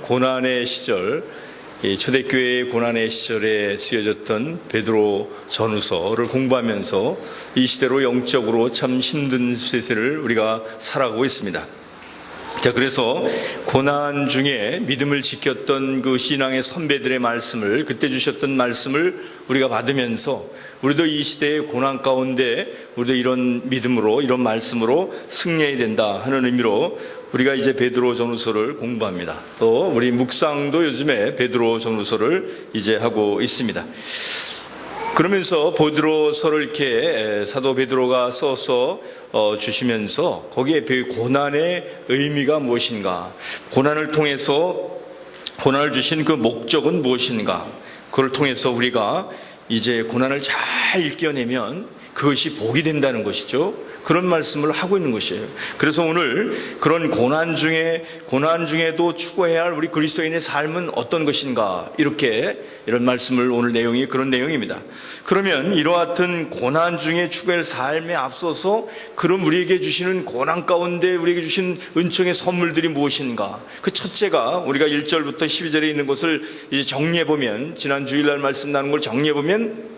고난의 시절, 이 초대교회의 고난의 시절에 쓰여졌던 베드로 전후서를 공부하면서 이 시대로 영적으로 참 힘든 세세를 우리가 살아가고 있습니다. 자, 그래서 고난 중에 믿음을 지켰던 그 신앙의 선배들의 말씀을, 그때 주셨던 말씀을 우리가 받으면서 우리도 이 시대의 고난 가운데 우리도 이런 믿음으로, 이런 말씀으로 승리해야 된다 하는 의미로 우리가 이제 베드로 전후서를 공부합니다. 또 우리 묵상도 요즘에 베드로 전후서를 이제 하고 있습니다. 그러면서 베드로서를 이렇게 사도 베드로가 써서 주시면서 거기에 고난의 의미가 무엇인가, 고난을 통해서 고난을 주신 그 목적은 무엇인가, 그걸 통해서 우리가 이제 고난을 잘 이겨내면 그것이 복이 된다는 것이죠. 그런 말씀을 하고 있는 것이에요. 그래서 오늘 그런 고난 중에도 추구해야 할 우리 그리스도인의 삶은 어떤 것인가, 이런 말씀을 오늘 내용이 그런 내용입니다. 그러면 이와 같은 고난 중에 추구할 삶에 앞서서 그럼 우리에게 주시는 고난 가운데 우리에게 주신 은총의 선물들이 무엇인가? 그 첫째가 우리가 1절부터 12절에 있는 것을 이제 정리해보면, 지난 주일날 말씀 나눈 걸 정리해보면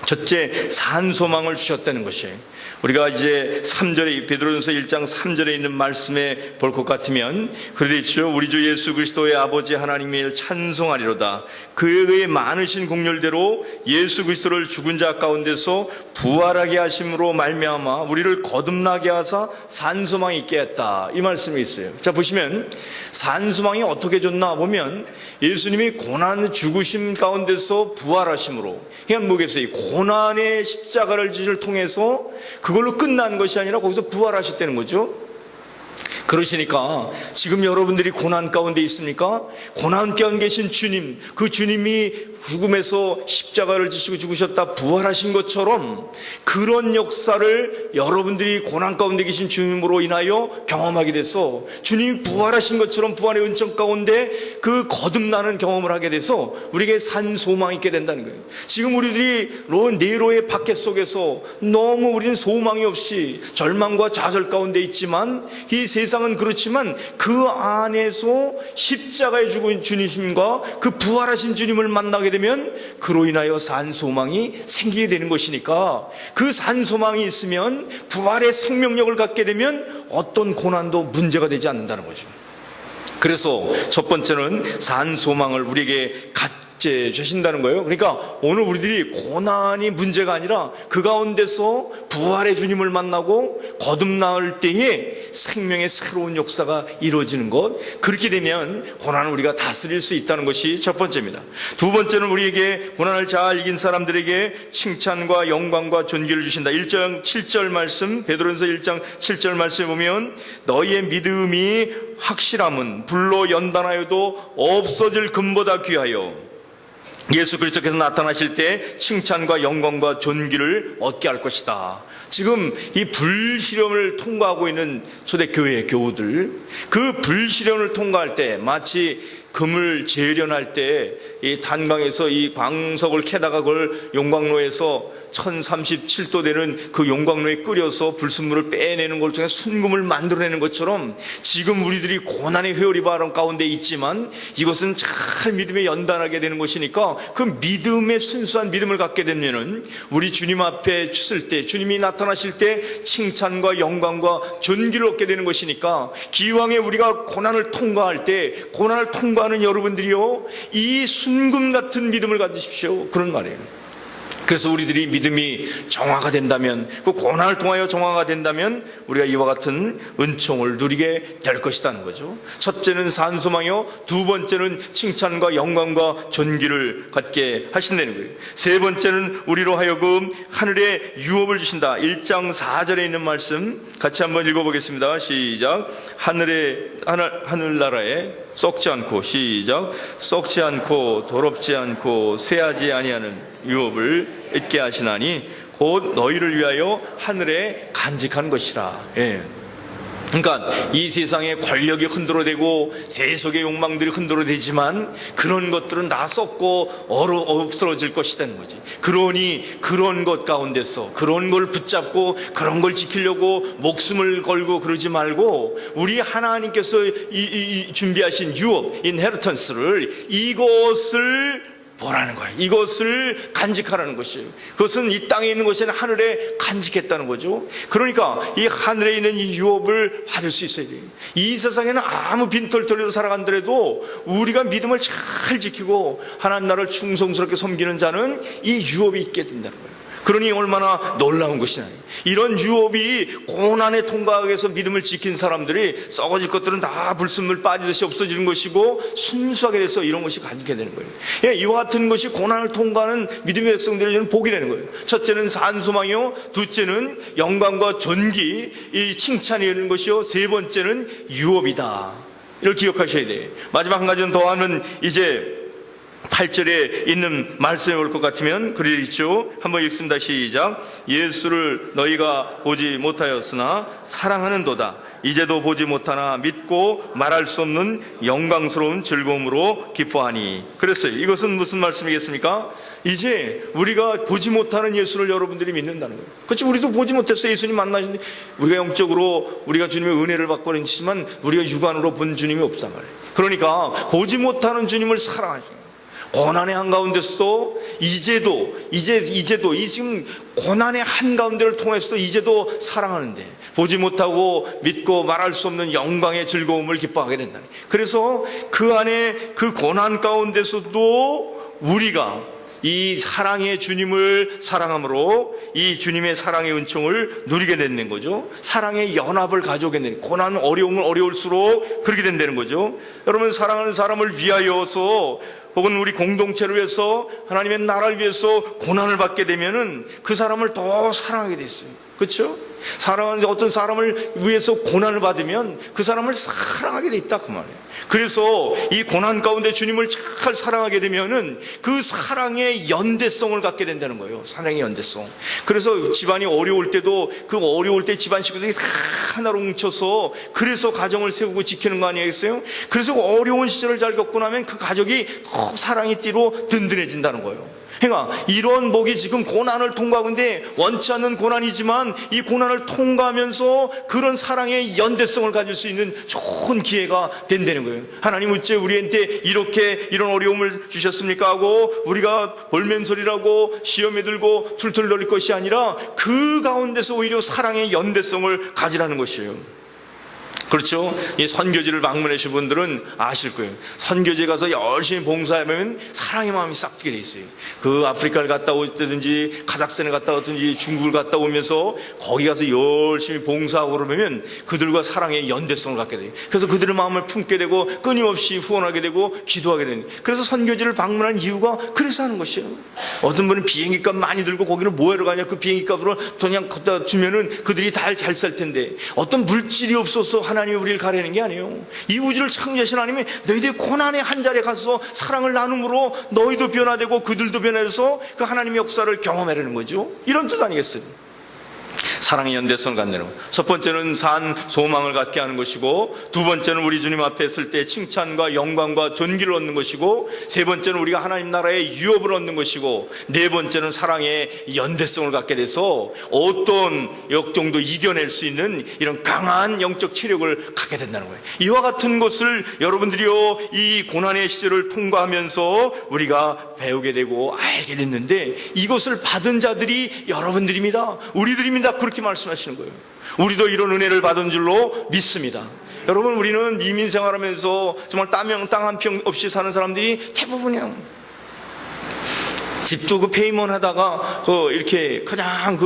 첫째, 산소망을 주셨다는 것이에요. 우리가 이제 3절에, 베드로전서 1장 3절에 있는 말씀에 볼 것 같으면 그러되 있죠. 우리 주 예수 그리스도의 아버지 하나님을 찬송하리로다. 그의 많으신 공열대로 예수 그리스도를 죽은 자 가운데서 부활하게 하심으로 말미암아 우리를 거듭나게 하사 산소망이 있게 했다, 이 말씀이 있어요. 자, 보시면 산소망이 어떻게 줬나 보면 예수님이 고난 죽으심 가운데서 부활하심으로, 그냥 뭐겠어요? 고난의 십자가를 지를 통해서 그걸로 끝난 것이 아니라 거기서 부활하셨다는 거죠. 그러시니까 지금 여러분들이 고난 가운데 있습니까? 고난 가운데 계신 주님, 그 주님이 죽음에서 십자가를 지시고 죽으셨다 부활하신 것처럼 그런 역사를 여러분들이 고난 가운데 계신 주님으로 인하여 경험하게 돼서 주님이 부활하신 것처럼 부활의 은총 가운데 그 거듭나는 경험을 하게 돼서 우리에게 산 소망이 있게 된다는 거예요. 지금 우리들이 네로의 박해 속에서 너무 우리는 소망이 없이 절망과 좌절 가운데 있지만, 이 세상은 그렇지만 그 안에서 십자가에 죽은 주님과 그 부활하신 주님을 만나게 되면 그로 인하여 산소망이 생기게 되는 것이니까, 그 산소망이 있으면 부활의 생명력을 갖게 되면 어떤 고난도 문제가 되지 않는다는 거죠. 그래서 첫 번째는 산소망을 우리에게 갖게 주신다는 거예요. 그러니까 오늘 우리들이 고난이 문제가 아니라 그 가운데서 부활의 주님을 만나고 거듭날 때에 생명의 새로운 역사가 이루어지는 것, 그렇게 되면 고난을 우리가 다스릴 수 있다는 것이 첫 번째입니다. 두 번째는 우리에게 고난을 잘 이긴 사람들에게 칭찬과 영광과 존귀를 주신다. 1장 7절 말씀, 베드로전서 1장 7절 말씀에 보면 너희의 믿음이 확실함은 불로 연단하여도 없어질 금보다 귀하여 예수 그리스도께서 나타나실 때 칭찬과 영광과 존귀를 얻게 할 것이다. 지금 이 불시험을 통과하고 있는 초대교회의 교우들, 그 불시험을 통과할 때 마치 금을 재련할 때 이 단광에서 이 광석을 캐다가 그걸 용광로에서 1037도 되는 그 용광로에 끓여서 불순물을 빼내는 걸 통해 순금을 만들어내는 것처럼 지금 우리들이 고난의 회오리 바람 가운데 있지만 이것은 잘 믿음에 연단하게 되는 것이니까 그 믿음의 순수한 믿음을 갖게 되면은 우리 주님 앞에 섰을 때, 주님이 나타나실 때 칭찬과 영광과 존귀를 얻게 되는 것이니까, 기왕에 우리가 고난을 통과할 때 고난을 통과하는 여러분들이요, 이 순금 같은 믿음을 가지십시오, 그런 말이에요. 그래서 우리들이 믿음이 정화가 된다면, 그 고난을 통하여 정화가 된다면 우리가 이와 같은 은총을 누리게 될 것이라는 거죠. 첫째는 산소망이요, 두 번째는 칭찬과 영광과 존귀를 갖게 하신다는 거예요. 세 번째는 우리로 하여금 하늘의 유업을 주신다. 1장 4절에 있는 말씀 같이 한번 읽어보겠습니다. 시작. 하늘나라에 썩지 않고, 시작, 썩지 않고 더럽지 않고 쇠하지 아니하는 유업을 얻게 하시나니 곧 너희를 위하여 하늘에 간직한 것이라. 예. 그러니까 이 세상의 권력이 흔들어대고 세속의 욕망들이 흔들어대지만 그런 것들은 다 썩고 없어질 것이라는 거지. 그러니 그런 것 가운데서 그런 걸 붙잡고 그런 걸 지키려고 목숨을 걸고 그러지 말고 우리 하나님께서 준비하신 유업, 인헤리턴스를 이것을 보라는 거예요. 이것을 간직하라는 것이에요. 그것은 이 땅에 있는 것이 아니라 하늘에 간직했다는 거죠. 그러니까 이 하늘에 있는 이 유업을 받을 수 있어야 돼요. 이 세상에는 아무 빈털터리로 살아간더라도 우리가 믿음을 잘 지키고 하나님 나라를 충성스럽게 섬기는 자는 이 유업이 있게 된다는 거예요. 그러니 얼마나 놀라운 것이냐. 이런 유업이 고난에 통과하기 위해서 믿음을 지킨 사람들이 썩어질 것들은 다 불순물 빠지듯이 없어지는 것이고 순수하게 돼서 이런 것이 가지게 되는 거예요. 예, 이와 같은 것이 고난을 통과하는 믿음의 백성들이 저는 복이 되는 거예요. 첫째는 산소망이요, 둘째는 영광과 존귀, 이 칭찬이 되는 것이요, 세 번째는 유업이다. 이걸 기억하셔야 돼요. 마지막 한 가지는 더 하면 이제 8절에 있는 말씀이 올 것 같으면 그리 있죠. 한번 읽습니다. 시작. 예수를 너희가 보지 못하였으나 사랑하는도다. 이제도 보지 못하나 믿고 말할 수 없는 영광스러운 즐거움으로 기뻐하니. 그랬어요. 이것은 무슨 말씀이겠습니까? 이제 우리가 보지 못하는 예수를 여러분들이 믿는다는 거예요. 그렇지, 우리도 보지 못했어요. 예수님 만나시는데 우리가 영적으로 우리가 주님의 은혜를 받고 있지만 우리가 육안으로 본 주님이 없단 말이에요. 그러니까 보지 못하는 주님을 사랑하죠. 고난의 한가운데서도 이제도 이 지금 고난의 한가운데를 통해서도 이제도 사랑하는데 보지 못하고 믿고 말할 수 없는 영광의 즐거움을 기뻐하게 된다. 그래서 그 안에 그 고난 가운데서도 우리가 이 사랑의 주님을 사랑함으로 이 주님의 사랑의 은총을 누리게 되는 거죠. 사랑의 연합을 가져오게 되는, 고난 어려움은 어려울수록 그렇게 된다는 거죠. 여러분, 사랑하는 사람을 위하여서 혹은 우리 공동체를 위해서 하나님의 나라를 위해서 고난을 받게 되면은 그 사람을 더 사랑하게 됐어요. 그렇죠? 사랑하는 어떤 사람을 위해서 고난을 받으면 그 사람을 사랑하게 돼 있다 그 말이에요. 그래서 이 고난 가운데 주님을 잘 사랑하게 되면은 그 사랑의 연대성을 갖게 된다는 거예요. 사랑의 연대성. 그래서 집안이 어려울 때도 그 어려울 때 집안 식구들이 다 하나로 뭉쳐서 그래서 가정을 세우고 지키는 거 아니겠어요? 그래서 그 어려운 시절을 잘 겪고 나면 그 가족이 더 사랑의 띠로 든든해진다는 거예요. 그러니까 이런 복이 지금 고난을 통과하고 있는데 원치 않는 고난이지만 이 고난을 통과하면서 그런 사랑의 연대성을 가질 수 있는 좋은 기회가 된다는 거예요. 하나님 어째 우리한테 이런 어려움을 주셨습니까 하고 우리가 볼멘소리라고 시험에 들고 툴툴 거릴 것이 아니라 그 가운데서 오히려 사랑의 연대성을 가지라는 것이에요. 그렇죠? 이 선교지를 방문하신 분들은 아실 거예요. 선교지에 가서 열심히 봉사하면 사랑의 마음이 싹 트게 돼 있어요. 그 아프리카를 갔다 오든지 카자흐스탄에 갔다 오든지 중국을 갔다 오면서 거기 가서 열심히 봉사하고 그러면 그들과 사랑의 연대성을 갖게 돼요. 그래서 그들의 마음을 품게 되고 끊임없이 후원하게 되고 기도하게 되는. 그래서 선교지를 방문한 이유가 그래서 하는 것이에요. 어떤 분은 비행기 값 많이 들고 거기는 뭐하러 가냐, 그 비행기 값으로 그냥 갖다 주면은 그들이 다 잘 살 텐데 어떤 물질이 없어서 하나님이 우리를 가리는 게 아니에요. 이 우주를 창조하신 하나님이 너희들이 고난의 한 자리에 가서 사랑을 나눔으로 너희도 변화되고 그들도 변화돼서 그 하나님의 역사를 경험하려는 거죠. 이런 뜻 아니겠어요? 사랑의 연대성을 갖는 것. 첫 번째는 산 소망을 갖게 하는 것이고, 두 번째는 우리 주님 앞에 있을 때 칭찬과 영광과 존귀를 얻는 것이고, 세 번째는 우리가 하나님 나라의 유업을 얻는 것이고, 네 번째는 사랑의 연대성을 갖게 돼서 어떤 역정도 이겨낼 수 있는 이런 강한 영적 체력을 갖게 된다는 거예요. 이와 같은 것을 여러분들이요 이 고난의 시절을 통과하면서 우리가 배우게 되고 알게 됐는데, 이것을 받은 자들이 여러분들입니다. 우리들입니다. 그렇게 말씀하시는 거예요. 우리도 이런 은혜를 받은 줄로 믿습니다. 여러분, 우리는 이민 생활하면서 정말 땅 한 평 없이 사는 사람들이 대부분이야. 집도 그 페이먼 하다가 이렇게 그냥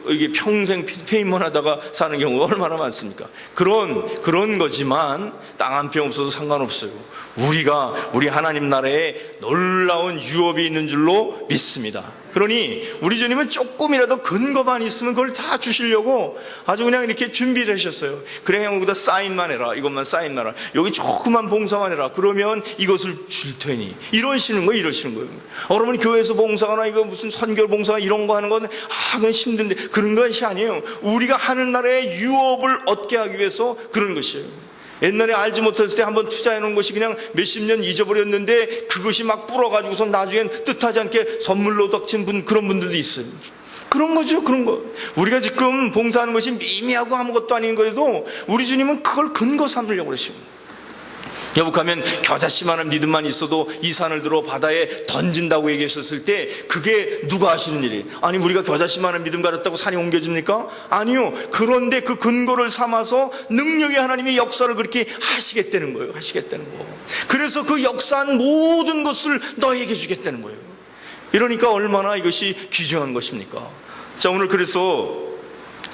이게 평생 페이먼 하다가 사는 경우가 얼마나 많습니까? 그런 거지만 땅 한 평 없어도 상관없어요. 우리 하나님 나라에 놀라운 유업이 있는 줄로 믿습니다. 그러니 우리 주님은 조금이라도 근거만 있으면 그걸 다 주시려고 아주 그냥 이렇게 준비를 하셨어요. 그래, 그냥 여기다 사인만 해라. 이것만 사인만 해라. 여기 조그만 봉사만 해라. 그러면 이것을 줄 테니. 이러시는 거예요. 여러분 교회에서 봉사하나 이거 무슨 선교 봉사 이런 거 하는 건 그건 힘든데 그런 것이 아니에요. 우리가 하늘나라의 유업을 얻게 하기 위해서 그런 것이에요. 옛날에 알지 못했을 때 한번 투자해 놓은 것이 그냥 몇십 년 잊어버렸는데 그것이 막 불어가지고서 나중엔 뜻하지 않게 선물로 덕친 그런 분들도 있어요. 그런 거죠, 그런 거. 우리가 지금 봉사하는 것이 미미하고 아무것도 아닌 거라도 우리 주님은 그걸 근거 삼으려고 그러시고, 여복하면 겨자씨만한 믿음만 있어도 이 산을 들어 바다에 던진다고 얘기했었을 때 그게 누가 하시는 일이? 아니, 우리가 겨자씨만한 믿음 가졌다고 산이 옮겨집니까? 아니요. 그런데 그 근거를 삼아서 능력의 하나님의 역사를 그렇게 하시겠다는 거예요. 그래서 그 역사한 모든 것을 너에게 주겠다는 거예요. 이러니까 얼마나 이것이 귀중한 것입니까? 자, 오늘 그래서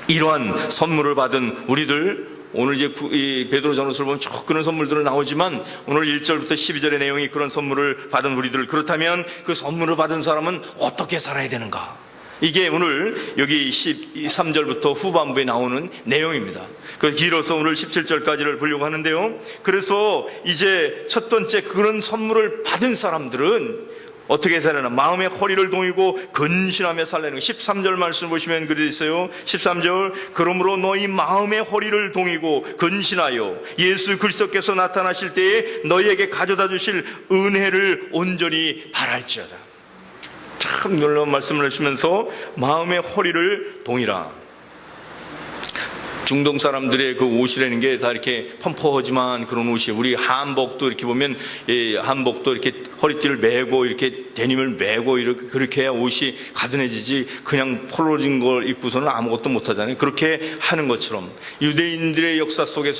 이러한 선물을 받은 우리들, 오늘 이제 이 베드로전서를 보면 쭉 그런 선물들은 나오지만 오늘 1절부터 12절의 내용이 그런 선물을 받은 우리들, 그렇다면 그 선물을 받은 사람은 어떻게 살아야 되는가? 이게 오늘 여기 13절부터 후반부에 나오는 내용입니다. 그 길어서 오늘 17절까지를 보려고 하는데요. 그래서 이제 첫 번째 그런 선물을 받은 사람들은 어떻게 살아나? 마음의 허리를 동이고 근신하며 살라는 거. 13절 말씀 보시면 그래 있어요. 13절, 그러므로 너희 마음의 허리를 동이고 근신하여 예수 그리스도께서 나타나실 때에 너희에게 가져다 주실 은혜를 온전히 바랄지어다. 참 놀라운 말씀을 하시면서 마음의 허리를 동이라. 중동 사람들의 그 옷이라는 게 다 이렇게 펌퍼하지만 그런 옷이에요. 우리 한복도 이렇게 보면, 한복도 이렇게 허리띠를 메고 이렇게 데님을 메고 이렇게 그렇게 해야 옷이 가든해지지, 그냥 폴로진 걸 입고서는 아무것도 못하잖아요. 그렇게 하는 것처럼 유대인들의 역사 속에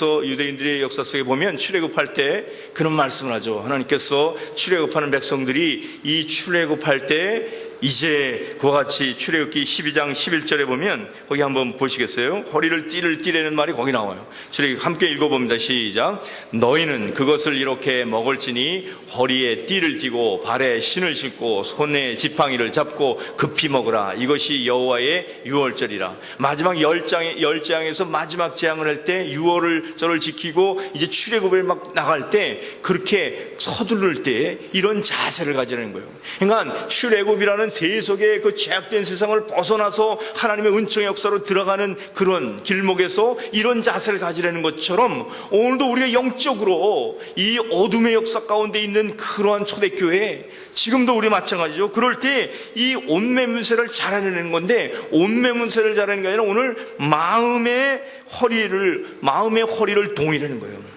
보면 출애굽할 때 그런 말씀을 하죠. 하나님께서 출애굽하는 백성들이 이 출애굽할 때 이제 그와 같이 출애굽기 12장 11절에 보면 거기 한번 보시겠어요? 허리를 띠라는 말이 거기 나와요. 출애굽기 함께 읽어봅니다. 시작. 너희는 그것을 이렇게 먹을지니 허리에 띠를 띠고 발에 신을 신고 손에 지팡이를 잡고 급히 먹으라. 이것이 여호와의 유월절이라. 마지막 열장에서 마지막 재앙을 할 때 유월절을 지키고 이제 출애굽을 막 나갈 때 그렇게 서두를 때 이런 자세를 가지라는 거예요. 그러니까 출애굽이라는 세속의 그 죄악된 세상을 벗어나서 하나님의 은총의 역사로 들어가는 그런 길목에서 이런 자세를 가지라는 것처럼 오늘도 우리가 영적으로 이 어둠의 역사 가운데 있는 그러한 초대교회, 지금도 우리 마찬가지죠. 그럴 때 이 옷매문세를 잘하는 건데, 옷매문세를 잘하는 게 아니라 오늘 마음의 허리를 동이라는 거예요.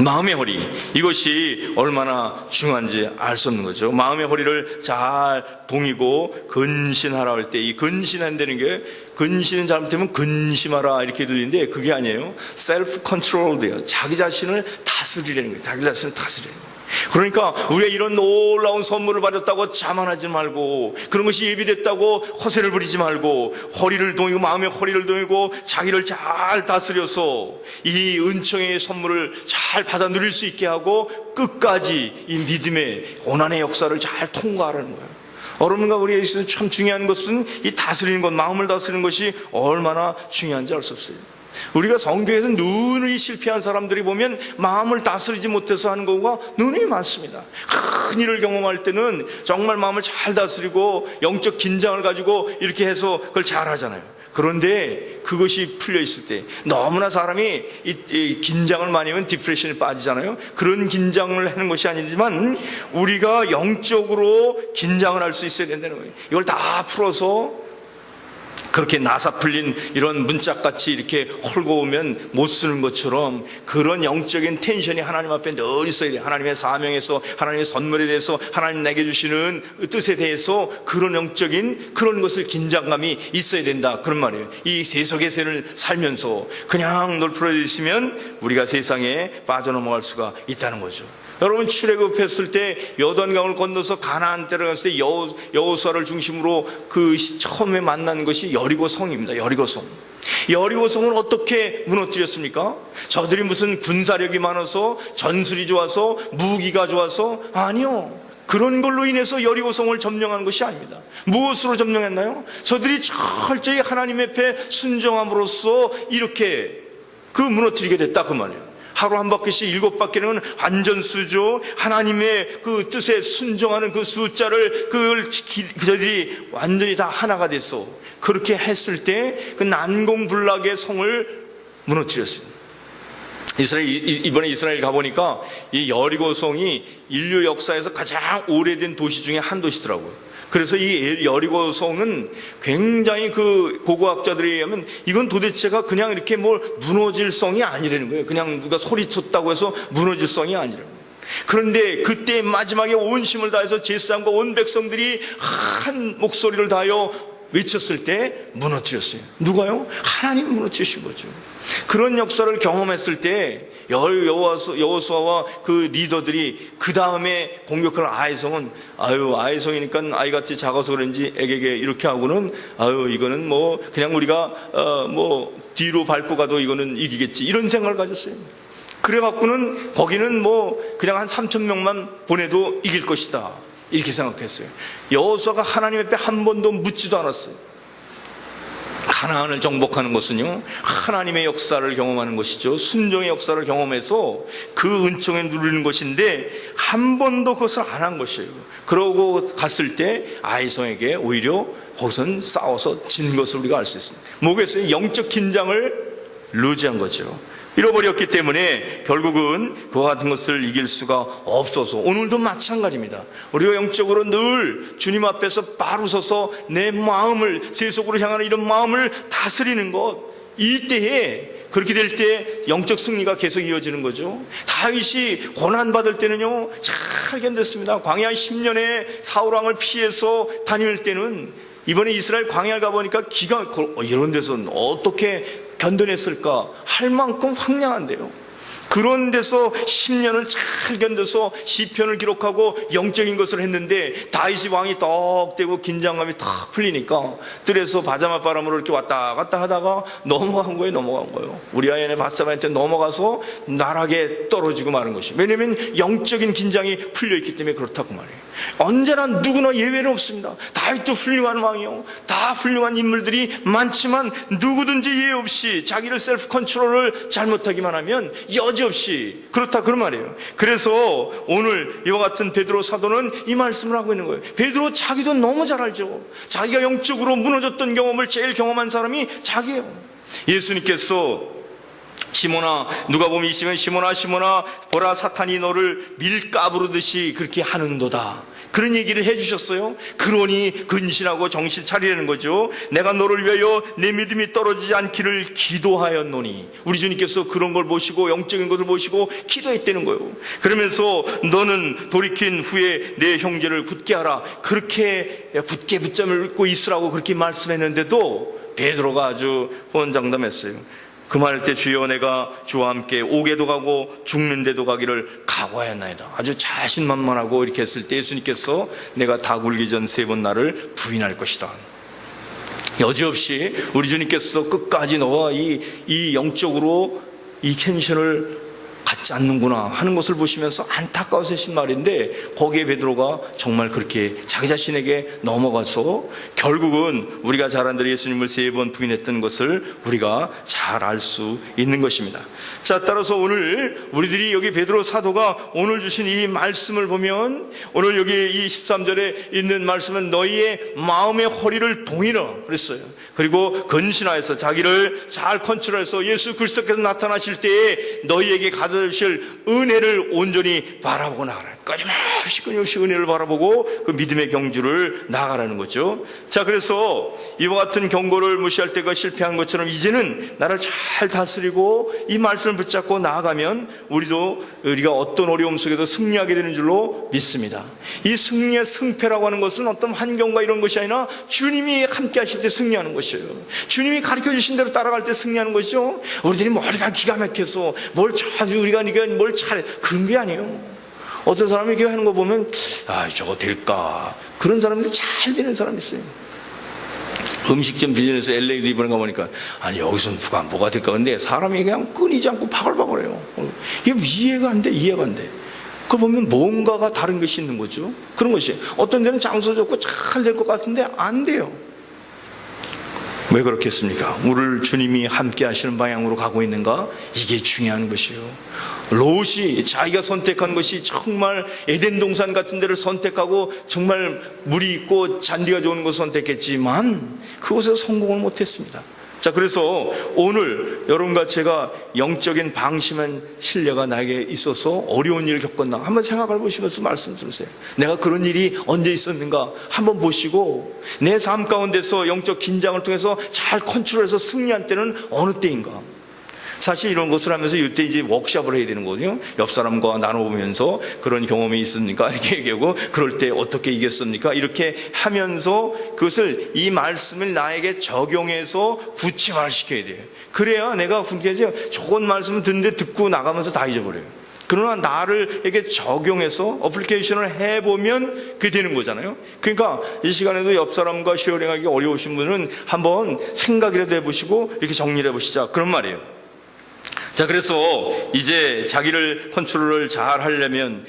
마음의 허리, 이것이 얼마나 중요한지 알 수 없는 거죠. 마음의 허리를 잘 동이고 근신하라 할 때, 이 근신한다는 게, 근신은 잘못하면 근심하라 이렇게 들리는데 그게 아니에요. 셀프 컨트롤돼요. 자기 자신을 다스리라는 거예요. 자기 자신을 다스리는 거예요. 그러니까 우리가 이런 놀라운 선물을 받았다고 자만하지 말고, 그런 것이 예비됐다고 허세를 부리지 말고, 허리를 동이고 마음의 허리를 동이고 자기를 잘 다스려서 이 은총의 선물을 잘 받아 누릴 수 있게 하고 끝까지 이 믿음의 고난의 역사를 잘 통과하라는 거예요. 여러분과 우리에게 있어서 참 중요한 것은 이 다스리는 것, 마음을 다스리는 것이 얼마나 중요한지 알 수 없어요. 우리가 성경에서 누누이 실패한 사람들이 보면 마음을 다스리지 못해서 하는 경우가 누누이 많습니다. 큰 일을 경험할 때는 정말 마음을 잘 다스리고 영적 긴장을 가지고 이렇게 해서 그걸 잘 하잖아요. 그런데 그것이 풀려 있을 때, 너무나 사람이 이 긴장을 많이 하면 디프레션에 빠지잖아요. 그런 긴장을 하는 것이 아니지만 우리가 영적으로 긴장을 할 수 있어야 된다는 거예요. 이걸 다 풀어서 그렇게 나사 풀린 이런 문짝같이 이렇게 헐거우면 못 쓰는 것처럼 그런 영적인 텐션이 하나님 앞에 늘 있어야 돼요. 하나님의 사명에서, 하나님의 선물에 대해서, 하나님 내게 주시는 뜻에 대해서 그런 영적인 그런 것을 긴장감이 있어야 된다, 그런 말이에요. 이 세속의 세를 살면서 그냥 널 풀어주시면 우리가 세상에 빠져넘어갈 수가 있다는 거죠. 여러분, 출애굽했을 때 여단강을 건너서 가나안 땅에 갔을 때 여호수아를 중심으로 그 처음에 만난 것이 여리고성입니다. 여리고성을 어떻게 무너뜨렸습니까? 저들이 무슨 군사력이 많아서 전술이 좋아서 무기가 좋아서? 아니요. 그런 걸로 인해서 여리고성을 점령한 것이 아닙니다. 무엇으로 점령했나요? 저들이 철저히 하나님 앞에 순종함으로써 이렇게 무너뜨리게 됐다 그 말이에요. 하루 한 바퀴씩 7바퀴는 완전 수죠. 하나님의 그 뜻에 순종하는 그 숫자를 그들이 완전히 다 하나가 됐어. 그렇게 했을 때 그 난공불락의 성을 무너뜨렸어요. 이번에 이스라엘 가보니까 이 여리고성이 인류 역사에서 가장 오래된 도시 중에 한 도시더라고요. 그래서 이 여리고성은 굉장히 그 고고학자들에 의하면 이건 도대체가 그냥 이렇게 무너질 성이 아니라는 거예요. 그냥 누가 소리쳤다고 해서 무너질 성이 아니라는 거예요. 그런데 그때 마지막에 온 힘을 다해서 제사장과 온 백성들이 한 목소리를 다하여 외쳤을 때 무너뜨렸어요. 누가요? 하나님 무너뜨리신 거죠. 그런 역사를 경험했을 때 여호수아와 그 리더들이 그 다음에 공격할 아이성은 아이성이니까 아이같이 작아서 그런지 애게게 이렇게 하고는 이거는 그냥 우리가 뒤로 밟고 가도 이거는 이기겠지 이런 생각을 가졌어요. 그래갖고는 거기는 그냥 한 3,000명만 보내도 이길 것이다 이렇게 생각했어요. 여호수아가 하나님 앞에 한 번도 묻지도 않았어요. 가나안을 정복하는 것은요, 하나님의 역사를 경험하는 것이죠. 순종의 역사를 경험해서 그 은총에 누리는 것인데 한 번도 그것을 안 한 것이에요. 그러고 갔을 때 아이성에게 오히려 거기선 싸워서 진 것을 우리가 알 수 있습니다. 뭐겠어요? 영적 긴장을 루즈한 거죠. 잃어버렸기 때문에 결국은 그와 같은 것을 이길 수가 없어서 오늘도 마찬가지입니다. 우리가 영적으로 늘 주님 앞에서 바로 서서 내 마음을 세속으로 향하는 이런 마음을 다스리는 것, 이때에 그렇게 될 때 영적 승리가 계속 이어지는 거죠. 다윗이 고난받을 때는요 잘 견뎠습니다. 광야 10년에 사울왕을 피해서 다닐 때는 이번에 이스라엘 광야를 가보니까 기가 이런 데서는 어떻게 견뎌냈을까 할 만큼 황량한데요. 그런 데서 10년을 잘 견뎌서 시편을 기록하고 영적인 것을 했는데 다윗이 왕이 떡 되고 긴장감이 탁 풀리니까 뜰에서 바자마 바람으로 이렇게 왔다 갔다 하다가 넘어간 거예요. 우리아의 바사바한테 넘어가서 나락에 떨어지고 마는 것이. 왜냐하면 영적인 긴장이 풀려있기 때문에 그렇다고 말이에요. 언제나 누구나 예외는 없습니다. 다윗도 훌륭한 왕이요, 다 훌륭한 인물들이 많지만 누구든지 예외 없이 자기를 셀프 컨트롤을 잘못하기만 하면 여지없이 그렇다 그런 말이에요. 그래서 오늘 이와 같은 베드로 사도는 이 말씀을 하고 있는 거예요. 베드로 자기도 너무 잘 알죠. 자기가 영적으로 무너졌던 경험을 제일 경험한 사람이 자기예요. 예수님께서 시몬아, 누가복음 20면 시몬아 보라 사탄이 너를 밀가부르듯이 그렇게 하는도다, 그런 얘기를 해주셨어요. 그러니 근신하고 정신 차리라는 거죠. 내가 너를 위하여 내 믿음이 떨어지지 않기를 기도하였노니. 우리 주님께서 그런 걸 보시고 영적인 것을 보시고 기도했다는 거예요. 그러면서 너는 돌이킨 후에 내 형제를 굳게 하라, 그렇게 굳게 붙잡고 있으라고 그렇게 말씀했는데도 베드로가 아주 호언장담했어요. 그 말할 때 주여 내가 주와 함께 오게도 가고 죽는데도 가기를 각오하였나이다. 아주 자신만만하고 이렇게 했을 때 예수님께서 내가 다 굴기 전 3번 나를 부인할 것이다. 여지없이 우리 주님께서 끝까지 너와 이 영적으로 이 텐션을 갖지 않는구나 하는 것을 보시면서 안타까워서 하신 말인데, 거기에 베드로가 정말 그렇게 자기 자신에게 넘어가서 결국은 우리가 잘 아는 대로 예수님을 3번 부인했던 것을 우리가 잘 알 수 있는 것입니다. 자, 따라서 오늘 우리들이 여기 베드로 사도가 오늘 주신 이 말씀을 보면, 오늘 여기 이 13절에 있는 말씀은 너희의 마음의 허리를 동이라 그랬어요. 그리고 근신하여서 자기를 잘 컨트롤해서 예수 그리스도께서 나타나실 때에 너희에게 가져주실 은혜를 온전히 바라보고 나가라. 끊임없이 은혜를 바라보고 그 믿음의 경주를 나아가라는 거죠. 자, 그래서 이와 같은 경고를 무시할 때가 실패한 것처럼 이제는 나를 잘 다스리고 이 말씀을 붙잡고 나아가면 우리가 어떤 어려움 속에도 승리하게 되는 줄로 믿습니다. 이 승리의 승패라고 하는 것은 어떤 환경과 이런 것이 아니라 주님이 함께 하실 때 승리하는 것이에요. 주님이 가르쳐 주신 대로 따라갈 때 승리하는 것이죠. 우리들이 머리가 기가 막혀서 우리가 뭘 잘해, 그런 게 아니에요. 어떤 사람이 이렇게 하는 거 보면 저거 될까, 그런 사람들이 잘 되는 사람이 있어요. 음식점 비즈니스 LA도 이번에 가보니까 여기서는 누가 뭐가 될까, 근데 사람이 그냥 끊이지 않고 바글바글해요. 이게 이해가 안 돼. 그걸 보면 뭔가가 다른 것이 있는 거죠. 그런 것이 어떤 데는 장소 좋고 잘 될 것 같은데 안 돼요. 왜 그렇겠습니까? 우리를 주님이 함께 하시는 방향으로 가고 있는가? 이게 중요한 것이에요. 롯이 자기가 선택한 것이 정말 에덴 동산 같은 데를 선택하고 정말 물이 있고 잔디가 좋은 곳을 선택했지만 그곳에서 성공을 못했습니다. 자, 그래서 오늘 여러분과 제가 영적인 방심한 신뢰가 나에게 있어서 어려운 일을 겪었나 한번 생각해 보시면서 말씀 들으세요. 내가 그런 일이 언제 있었는가 한번 보시고 내 삶 가운데서 영적 긴장을 통해서 잘 컨트롤해서 승리한 때는 어느 때인가. 사실 이런 것을 하면서 이때 이제 워크숍을 해야 되는 거거든요. 옆 사람과 나눠보면서 그런 경험이 있습니까? 이렇게 얘기하고 그럴 때 어떻게 이겼습니까? 이렇게 하면서 그것을 이 말씀을 나에게 적용해서 구체화시켜야 돼요. 그래야 내가 좋은 말씀을 듣는데 듣고 나가면서 다 잊어버려요. 그러나 나를 이렇게 적용해서 어플리케이션을 해보면 그게 되는 거잖아요. 그러니까 이 시간에도 옆 사람과 쉐어링하기 어려우신 분은 한번 생각이라도 해보시고 이렇게 정리를 해보시자 그런 말이에요. 자, 그래서 이제 자기를 컨트롤을 잘 하려면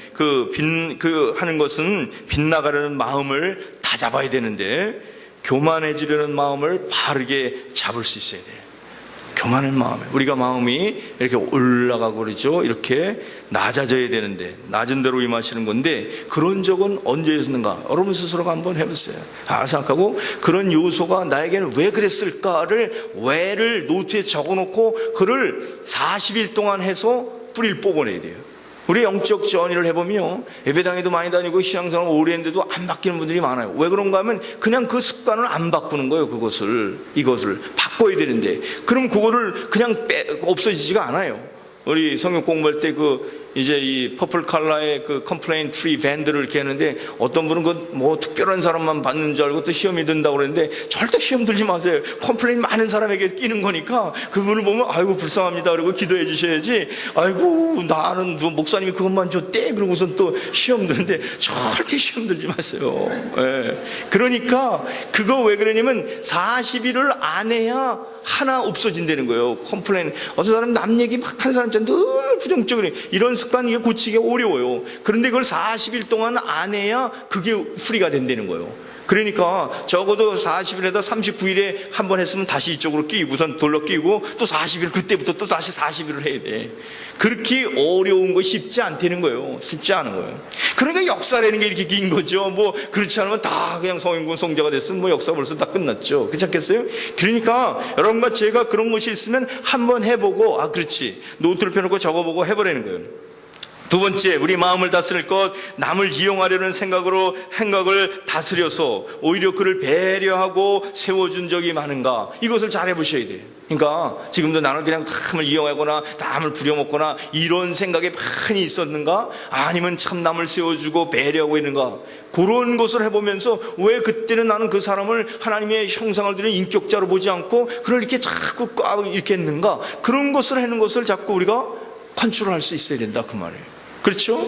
하는 것은 빗나가려는 마음을 다 잡아야 되는데 교만해지려는 마음을 바르게 잡을 수 있어야 돼요. 교만한 마음에 우리가 마음이 이렇게 올라가고 그러죠. 이렇게 낮아져야 되는데 낮은 대로 임하시는 건데 그런 적은 언제 있었는가? 여러분 스스로가 한번 해보세요. 생각하고 그런 요소가 나에게는 왜 그랬을까를 왜를 노트에 적어놓고 그를 40일 동안 해서 뿌리를 뽑아내야 돼요. 우리 영적 전의를 해보면 예배당에도 많이 다니고 신앙생활 오래 했는데도 안 바뀌는 분들이 많아요. 왜 그런가 하면 그냥 그 습관을 안 바꾸는 거예요. 이것을 바꿔야 되는데 그럼 그거를 그냥 없어지지가 않아요. 우리 성경 공부할 때 이제 이 퍼플 컬러의 컴플레인 프리 밴드를 이렇게 하는데 어떤 분은 특별한 사람만 받는 줄 알고 또 시험이 든다고 그러는데 절대 시험 들지 마세요. 컴플레인 많은 사람에게 끼는 거니까 그분을 보면 아이고 불쌍합니다 그러고 기도해 주셔야지 아이고 나는 목사님이 그것만 줬대 그러고선 또 시험 드는데 절대 시험 들지 마세요. 예. 그러니까 그거 왜 그러냐면 40일을 안 해야 하나 없어진다는 거예요. 컴플레인. 어떤 사람 남 얘기 막 하는 사람 늘 부정적으로 이런 습관 이게 고치기 어려워요. 그런데 그걸 40일 동안 안 해야 그게 프리가 된다는 거예요. 그러니까 적어도 40일에다 39일에 한 번 했으면 다시 이쪽으로 끼고선 돌려 끼고 또 40일 그때부터 또 다시 40일을 해야 돼. 그렇게 어려운 거 쉽지 않다는 거예요. 쉽지 않은 거예요. 그러니까 역사라는 게 이렇게 긴 거죠. 그렇지 않으면 다 그냥 성인군 성자가 됐으면 역사 벌써 다 끝났죠. 그렇지 않겠어요? 그러니까 여러분과 제가 그런 것이 있으면 한번 해보고 그렇지 노트를 펴놓고 적어보고 해보라는 거예요. 두 번째, 우리 마음을 다스릴 것, 남을 이용하려는 생각을 다스려서 오히려 그를 배려하고 세워준 적이 많은가? 이것을 잘 해보셔야 돼요. 그러니까 지금도 나는 그냥 남을 이용하거나 남을 부려먹거나 이런 생각이 많이 있었는가? 아니면 참 남을 세워주고 배려하고 있는가? 그런 것을 해보면서 왜 그때는 나는 그 사람을 하나님의 형상을 드린 인격자로 보지 않고 그를 이렇게 자꾸 이렇게 했는가? 그런 것을 하는 것을 자꾸 우리가 컨트롤할 수 있어야 된다 그 말이에요. 그렇죠?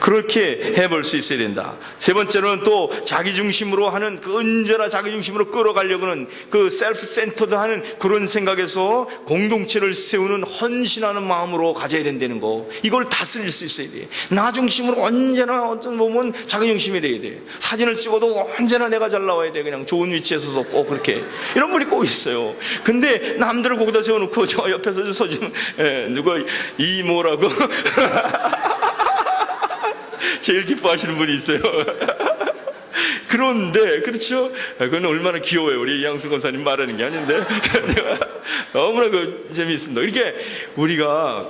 그렇게 해볼 수 있어야 된다. 세 번째로는 또 자기중심으로 하는 언제나 자기중심으로 끌어가려고 하는 셀프 센터드 하는 그런 생각에서 공동체를 세우는 헌신하는 마음으로 가져야 된다는 거. 이걸 다스릴 수 있어야 돼. 나 중심으로 언제나 어떤 보면 자기중심이 돼야 돼. 사진을 찍어도 언제나 내가 잘 나와야 돼. 그냥 좋은 위치에 서서 꼭 그렇게. 이런 분이 꼭 있어요. 근데 남들을 거기다 세워놓고 저 옆에서 서주면 누가 이모라고 제일 기뻐하시는 분이 있어요. 그런데 그렇죠? 그건 얼마나 귀여워요. 우리 이양수 권사님 말하는 게 아닌데 너무나 재미있습니다. 이렇게 우리가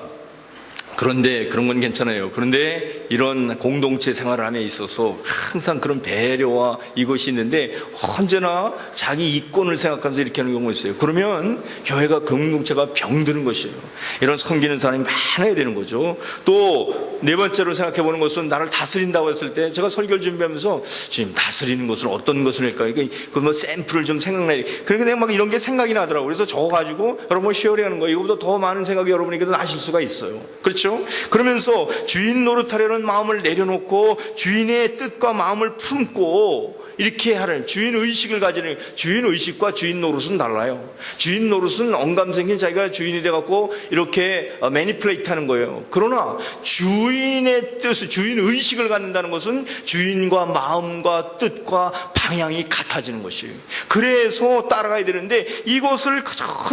그런데 그런 건 괜찮아요. 그런데 이런 공동체 생활을 함에 있어서 항상 그런 배려와 이것이 있는데 언제나 자기 이권을 생각하면서 이렇게 하는 경우가 있어요. 그러면 교회가 공동체가 병드는 것이에요. 이런 섬기는 사람이 많아야 되는 거죠. 또 네 번째로 생각해 보는 것은 나를 다스린다고 했을 때 제가 설교를 준비하면서 지금 다스리는 것은 어떤 것을 할까? 그러니까 샘플을 좀 생각나야 돼. 그러니까 내가 막 이런 게 생각이 나더라고요. 그래서 적어가지고 여러분 쉐어링하는 거 이거보다 더 많은 생각이 여러분에게도 나실 수가 있어요. 그렇죠? 그러면서 주인 노릇하려는 마음을 내려놓고 주인의 뜻과 마음을 품고 이렇게 하는 주인 의식을 가지는, 주인 의식과 주인 노릇은 달라요. 주인 노릇은 언감생긴 자기가 주인이 돼갖고 이렇게 매니플레이트 하는 거예요. 그러나 주인의 뜻, 주인 의식을 갖는다는 것은 주인과 마음과 뜻과 방향이 같아지는 것이에요. 그래서 따라가야 되는데 이것을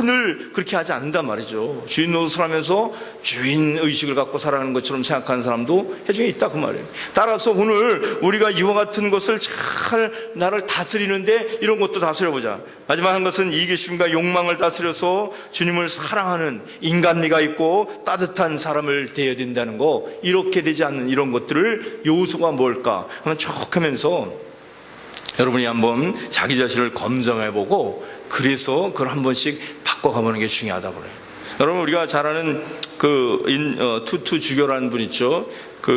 늘 그렇게 하지 않는단 말이죠. 주인 노릇을 하면서 주인 의식을 갖고 살아가는 것처럼 생각하는 사람도 해중에 있다 그 말이에요. 따라서 오늘 우리가 이와 같은 것을 잘 나를 다스리는데 이런 것도 다스려보자. 마지막 한 것은 이기심과 욕망을 다스려서 주님을 사랑하는 인간미가 있고 따뜻한 사람을 되어야 된다는 거, 이렇게 되지 않는 이런 것들을 요소가 뭘까 한번 쭉 하면서 여러분이 한번 자기 자신을 검증해보고 그래서 그걸 한 번씩 바꿔가보는 게 중요하다고 그래요. 여러분, 우리가 잘 아는 투투 주교라는 분 있죠.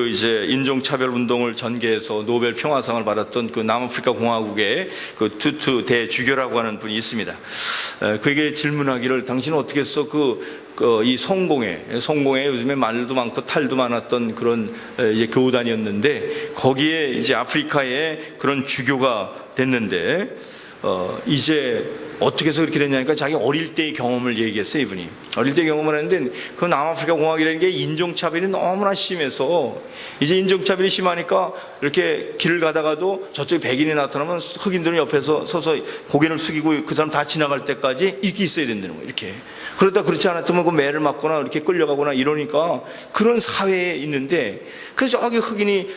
이제 인종차별 운동을 전개해서 노벨 평화상을 받았던 그 남아프리카 공화국의 그 투투 대주교라고 하는 분이 있습니다. 그에게 질문하기를, 당신은 어떻게 해서 이 성공회 요즘에 말도 많고 탈도 많았던 그런 이제 교단이었는데 거기에 이제 아프리카의 그런 주교가 됐는데 이제 어떻게 해서 그렇게 됐냐니까 자기 어릴 때의 경험을 얘기했어요. 이분이 어릴 때 경험을 했는데 그 남아프리카 공화국이라는 게 인종차별이 너무나 심해서 이제 인종차별이 심하니까 이렇게 길을 가다가도 저쪽에 백인이 나타나면 흑인들은 옆에서 서서 고개를 숙이고 그 사람 다 지나갈 때까지 이렇게 있어야 된다는 거예요. 이렇게. 그러다 그렇지 않았으면 그 매를 맞거나 이렇게 끌려가거나 이러니까 그런 사회에 있는데, 그래서 저기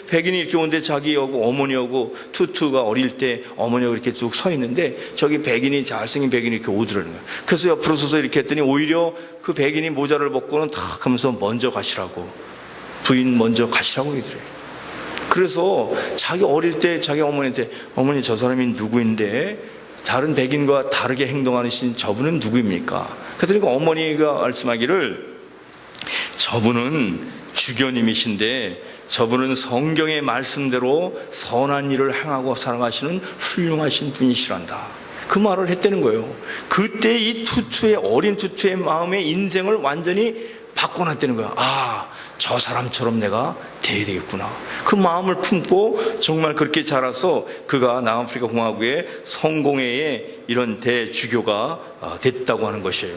백인이 이렇게 오는데 자기하고 어머니하고 투투가 어릴 때 어머니하고 이렇게 쭉 서 있는데 저기 잘생긴 백인이 이렇게 오더라는 거예요. 그래서 옆으로 서서 이렇게 했더니 오히려 그 백인이 모자를 벗고는 탁 하면서 먼저 가시라고, 부인 먼저 가시라고 얘기더래요. 그래서 자기 어릴 때 자기 어머니한테, 어머니 저 사람이 누구인데 다른 백인과 다르게 행동하는 저분은 누구입니까? 그랬더니 그 어머니가 말씀하기를, 저분은 주교님이신데 저분은 성경의 말씀대로 선한 일을 행하고 살아가시는 훌륭하신 분이시란다. 그 말을 했다는 거예요. 그때 이 어린 투투의 마음의 인생을 완전히 바꿔놨다는 거야. 저 사람처럼 내가 돼야 되겠구나. 그 마음을 품고 정말 그렇게 자라서 그가 남아프리카 공화국의 성공회의 이런 대주교가 됐다고 하는 것이에요.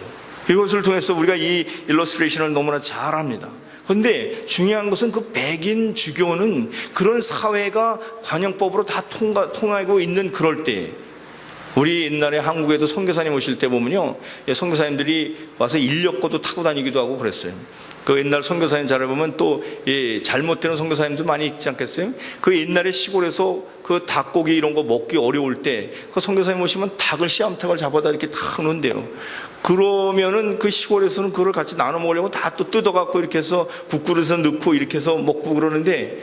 이것을 통해서 우리가 이 일러스트레이션을 너무나 잘 합니다. 그런데 중요한 것은 그 백인 주교는 그런 사회가 관용법으로 다 통하고 있는 그럴 때, 우리 옛날에 한국에도 선교사님 오실 때 보면요, 선교사님들이 와서 인력거도 타고 다니기도 하고 그랬어요. 그 옛날 선교사님 잘해보면 또 잘못되는 선교사님도 많이 있지 않겠어요? 그 옛날에 시골에서 그 닭고기 이런 거 먹기 어려울 때 그 선교사님 오시면 닭을 씨암탉을 잡아다 이렇게 탁 놓는데요. 그러면은 그 시골에서는 그걸 같이 나눠 먹으려고 다 또 뜯어갖고 이렇게 해서 국그릇에 넣고 이렇게 해서 먹고 그러는데,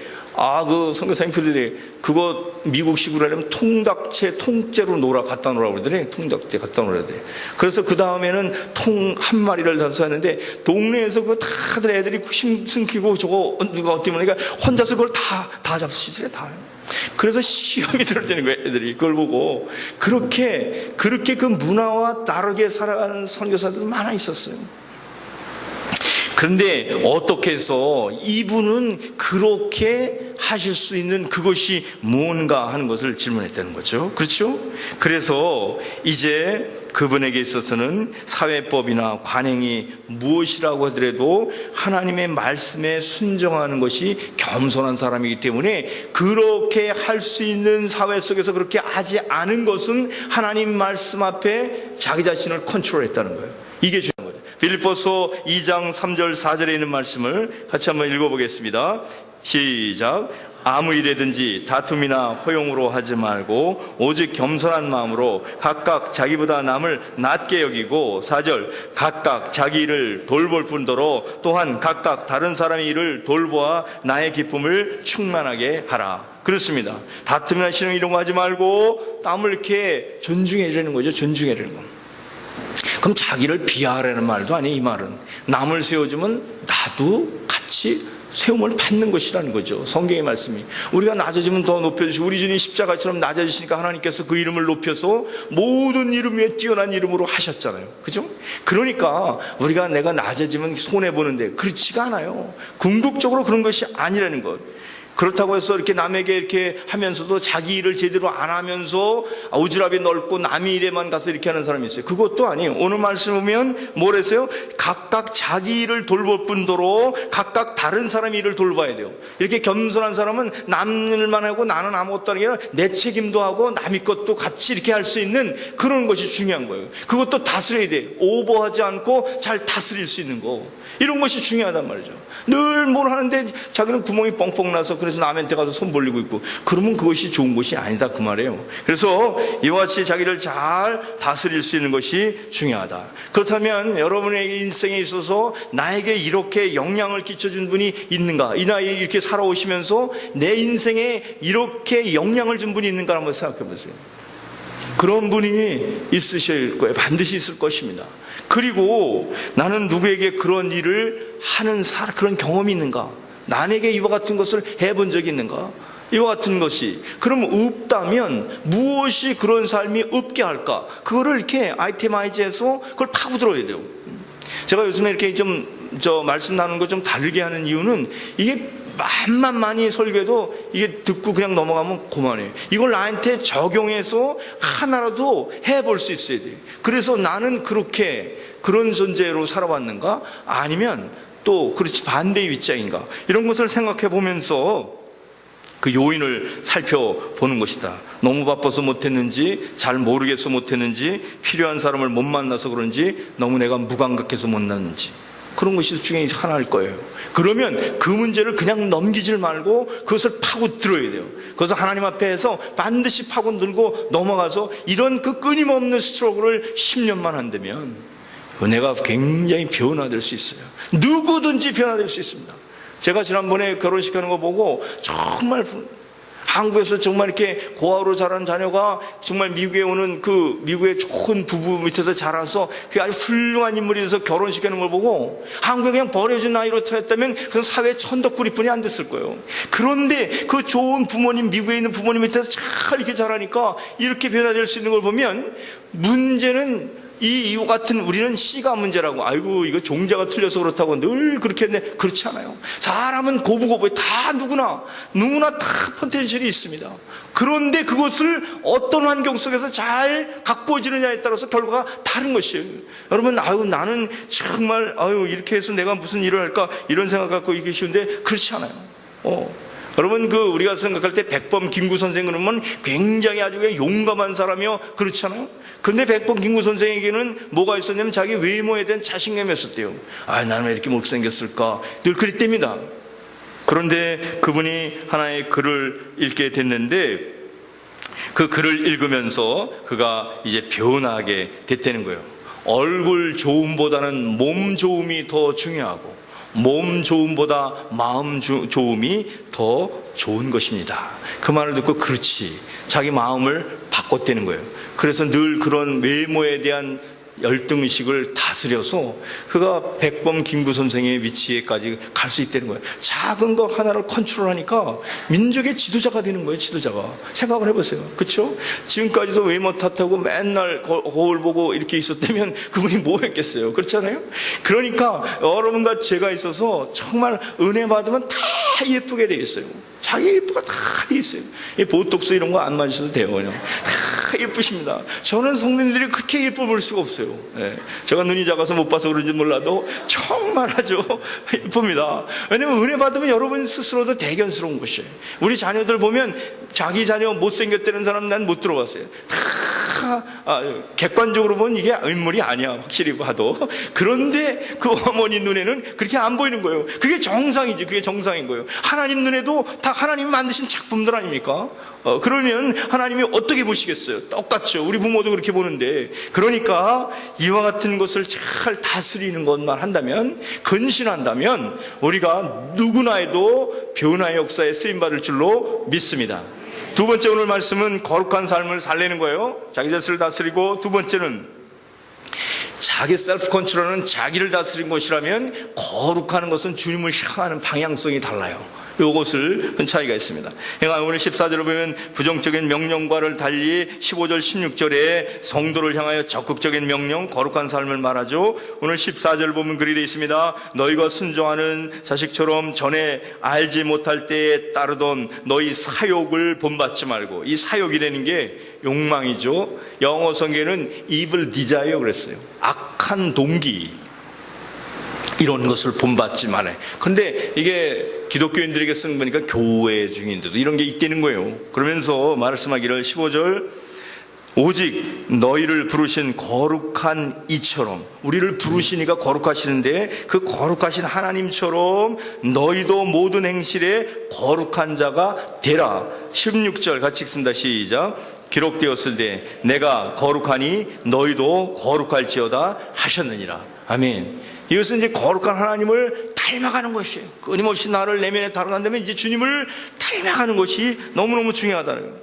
그 선교사님들이 그거 미국식으로 하려면 통째로 갖다 놓으라고 그러더래. 통닭째 갖다 놓으라 그래. 그래서 그 다음에는 통 한 마리를 단수하는데 동네에서 그 다들 애들이 숨기고 저거 누가 어떻게 보니까 혼자서 그걸 다 잡수시더래, 다. 그래서 시험이 들었다는 거예요. 애들이 그걸 보고 그렇게 그 문화와 다르게 살아가는 선교사들도 많아 있었어요. 그런데 어떻게 해서 이분은 그렇게 하실 수 있는 그것이 무언가 하는 것을 질문했다는 거죠. 그렇죠? 그래서 이제 그분에게 있어서는 사회법이나 관행이 무엇이라고 하더라도 하나님의 말씀에 순종하는 것이 겸손한 사람이기 때문에 그렇게 할 수 있는 사회 속에서 그렇게 하지 않은 것은 하나님 말씀 앞에 자기 자신을 컨트롤했다는 거예요. 이게 중요한 거예요. 빌립보서 2장 3절 4절에 있는 말씀을 같이 한번 읽어보겠습니다. 시작. 아무 일에든지 다툼이나 허용으로 하지 말고 오직 겸손한 마음으로 각각 자기보다 남을 낮게 여기고, 4절, 각각 자기 일을 돌볼 뿐더러 또한 각각 다른 사람의 일을 돌보아 나의 기쁨을 충만하게 하라. 그렇습니다. 다툼이나 시험 이런 거 하지 말고 남을 이렇게 존중해주는 거죠. 존중해주는 거. 그럼 자기를 비하하라는 말도 아니에요. 이 말은 남을 세워주면 나도 같이 세움을 받는 것이라는 거죠. 성경의 말씀이. 우리가 낮아지면 더 높여주시고, 우리 주님 십자가처럼 낮아지시니까 하나님께서 그 이름을 높여서 모든 이름 위에 뛰어난 이름으로 하셨잖아요. 그죠? 그러니까 우리가 내가 낮아지면 손해보는데 그렇지가 않아요. 궁극적으로 그런 것이 아니라는 것. 그렇다고 해서 이렇게 남에게 이렇게 하면서도 자기 일을 제대로 안 하면서 오지랖이 넓고 남의 일에만 가서 이렇게 하는 사람이 있어요. 그것도 아니에요. 오늘 말씀 보면 뭐랬어요? 각각 자기 일을 돌볼 뿐더러 각각 다른 사람의 일을 돌봐야 돼요. 이렇게 겸손한 사람은 남 일만 하고 나는 아무것도 아니라 내 책임도 하고 남의 것도 같이 이렇게 할 수 있는 그런 것이 중요한 거예요. 그것도 다스려야 돼요. 오버하지 않고 잘 다스릴 수 있는 거. 이런 것이 중요하단 말이죠. 늘 뭘 하는데 자기는 구멍이 뻥뻥 나서 그래서 남한테 가서 손 벌리고 있고, 그러면 그것이 좋은 것이 아니다 그 말이에요. 그래서 이와 같이 자기를 잘 다스릴 수 있는 것이 중요하다. 그렇다면 여러분의 인생에 있어서 나에게 이렇게 영향을 끼쳐준 분이 있는가? 이 나이에 이렇게 살아오시면서 내 인생에 이렇게 영향을 준 분이 있는가 한번 생각해 보세요. 그런 분이 있으실 거예요. 반드시 있을 것입니다. 그리고 나는 누구에게 그런 일을 하는 그런 경험이 있는가? 남에게 이와 같은 것을 해본 적이 있는가? 이와 같은 것이 그럼 없다면 무엇이 그런 삶이 없게 할까? 그거를 이렇게 아이템아이즈해서 그걸 파고들어야 돼요. 제가 요즘에 이렇게 말씀 나누는 거 좀 다르게 하는 이유는 이게 만만 많이 설교해도 이게 듣고 그냥 넘어가면 그만해요. 이걸 나한테 적용해서 하나라도 해볼 수 있어야 돼요. 그래서 나는 그런 존재로 살아왔는가? 아니면 또 그렇지 반대의 입장인가? 이런 것을 생각해 보면서 그 요인을 살펴보는 것이다. 너무 바빠서 못했는지, 잘 모르겠어 못했는지, 필요한 사람을 못 만나서 그런지, 너무 내가 무감각해서 못났는지, 그런 것이 중에 하나일 거예요. 그러면 그 문제를 그냥 넘기질 말고 그것을 파고들어야 돼요. 그래서 하나님 앞에 해서 반드시 파고들고 넘어가서 이런 그 끊임없는 스트로크를 10년만 한다면 내가 굉장히 변화될 수 있어요. 누구든지 변화될 수 있습니다. 제가 지난번에 결혼식 하는 거 보고 정말 한국에서 정말 이렇게 고아로 자란 자녀가 정말 미국에 오는 그 미국의 좋은 부부 밑에서 자라서 그 아주 훌륭한 인물이 돼서 결혼시키는 걸 보고 한국에 그냥 버려진 아이로 태었다면 그건 사회의 천덕꾸리뿐이 안 됐을 거예요. 그런데 그 좋은 부모님, 미국에 있는 부모님 밑에서 잘 이렇게 자라니까 이렇게 변화될 수 있는 걸 보면 문제는 이와 같은 우리는 C가 문제라고, 아이고 이거 종자가 틀려서 그렇다고 늘 그렇게 했네. 그렇지 않아요. 사람은 고부고부해. 다 누구나 다 포텐셜이 있습니다. 그런데 그것을 어떤 환경 속에서 잘 가꾸어지느냐에 따라서 결과가 다른 것이에요. 여러분, 나는 정말 이렇게 해서 내가 무슨 일을 할까 이런 생각 갖고 이게 쉬운데 그렇지 않아요. 여러분, 우리가 생각할 때 백범 김구 선생 그러면 굉장히 아주 용감한 사람이요, 그렇잖아요. 근데 백범 김구 선생에게는 뭐가 있었냐면 자기 외모에 대한 자신감이 있었대요. 나는 왜 이렇게 못생겼을까? 늘 그랬답니다. 그런데 그분이 하나의 글을 읽게 됐는데 그 글을 읽으면서 그가 이제 변하게 됐다는 거예요. 얼굴 좋음보다는 몸 좋음이 더 중요하고 몸 좋음보다 마음 좋음이 더 좋은 것입니다. 그 말을 듣고 그렇지, 자기 마음을 바꿨다는 거예요. 그래서 늘 그런 외모에 대한 열등의식을 다스려서 그가 백범 김구 선생의 위치에까지 갈 수 있다는 거예요. 작은 거 하나를 컨트롤하니까 민족의 지도자가 되는 거예요. 지도자가. 생각을 해보세요. 그렇죠? 지금까지도 외모 탓하고 맨날 거울 보고 이렇게 있었다면 그분이 뭐 했겠어요? 그렇잖아요? 그러니까 여러분과 제가 있어서 정말 은혜 받으면 다 예쁘게 돼 있어요. 자기 예쁘가 다 돼 있어요. 이 보톡스 이런 거 안 맞으셔도 돼요. 그냥 다 예쁘십니다. 저는 성민들이 그렇게 예뻐 볼 수가 없어요. 제가 눈이 작아서 못 봐서 그런지 몰라도 정말 아주 예쁩니다. 왜냐면 은혜 받으면 여러분 스스로도 대견스러운 것이에요. 우리 자녀들 보면 자기 자녀 못생겼다는 사람 난 못 들어봤어요. 객관적으로 보면 이게 인물이 아니야, 확실히 봐도. 그런데 그 어머니 눈에는 그렇게 안 보이는 거예요. 그게 정상이지. 그게 정상인 거예요. 하나님 눈에도 다 하나님이 만드신 작품들 아닙니까? 그러면 하나님이 어떻게 보시겠어요? 똑같죠. 우리 부모도 그렇게 보는데. 그러니까 이와 같은 것을 잘 다스리는 것만 한다면, 근신한다면 우리가 누구나에도 변화의 역사에 쓰임받을 줄로 믿습니다. 두 번째 오늘 말씀은 거룩한 삶을 살리는 거예요. 자기 자신을 다스리고, 두 번째는 자기 셀프 컨트롤은 자기를 다스린 것이라면 거룩하는 것은 주님을 향하는 방향성이 달라요. 요것을 차이가 있습니다. 그러니까 오늘 14절을 보면 부정적인 명령과를 달리 15절 16절에 성도를 향하여 적극적인 명령, 거룩한 삶을 말하죠. 오늘 14절 보면 그리 되어 있습니다. 너희가 순종하는 자식처럼 전에 알지 못할 때에 따르던 너희 사욕을 본받지 말고, 이 사욕이라는 게 욕망이죠. 영어 성경에는 evil desire 그랬어요. 악한 동기, 이런 것을 본받지 말아요. 그런데 이게 기독교인들에게 쓴 거니까 교회 중인데도 이런 게 있다는 거예요. 그러면서 말씀하기를 15절 오직 너희를 부르신 거룩한 이처럼, 우리를 부르시니까 거룩하시는데 그 거룩하신 하나님처럼 너희도 모든 행실에 거룩한 자가 되라. 16절 같이 읽습니다. 시작. 기록되었을 때 내가 거룩하니 너희도 거룩할지어다 하셨느니라. 아멘. 이것은 이제 거룩한 하나님을 닮아가는 것이에요. 끊임없이 나를 내면에 달아난다면 이제 주님을 닮아가는 것이 너무너무 중요하다는 거예요.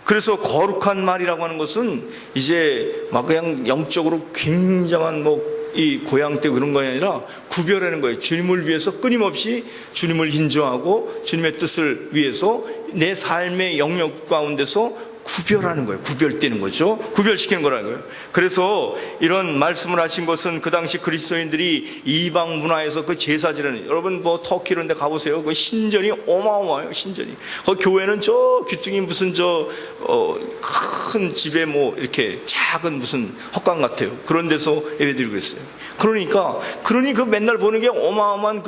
그래서 거룩한 말이라고 하는 것은 이제 막 그냥 영적으로 굉장한 이 고향 때 그런 거 아니라 구별하는 거예요. 주님을 위해서 끊임없이 주님을 인정하고 주님의 뜻을 위해서 내 삶의 영역 가운데서 구별하는 거예요. 구별되는 거죠. 구별시키는 거라고요. 그래서 이런 말씀을 하신 것은 그 당시 그리스도인들이 이방 문화에서 그 제사지라는, 여러분 터키 이런 데 가보세요. 그 신전이 어마어마해요. 신전이. 그 교회는 저 귀퉁이 무슨 큰 집에 이렇게 작은 무슨 헛강 같아요. 그런 데서 예배드리고 그랬어요. 그러니 그 맨날 보는 게 어마어마한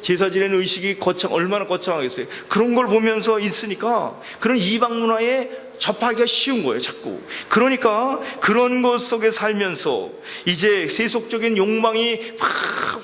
제사 지내는 의식이 얼마나 거창하겠어요. 그런 걸 보면서 있으니까 그런 이방 문화에 접하기가 쉬운 거예요, 자꾸. 그러니까 그런 것 속에 살면서 이제 세속적인 욕망이 팍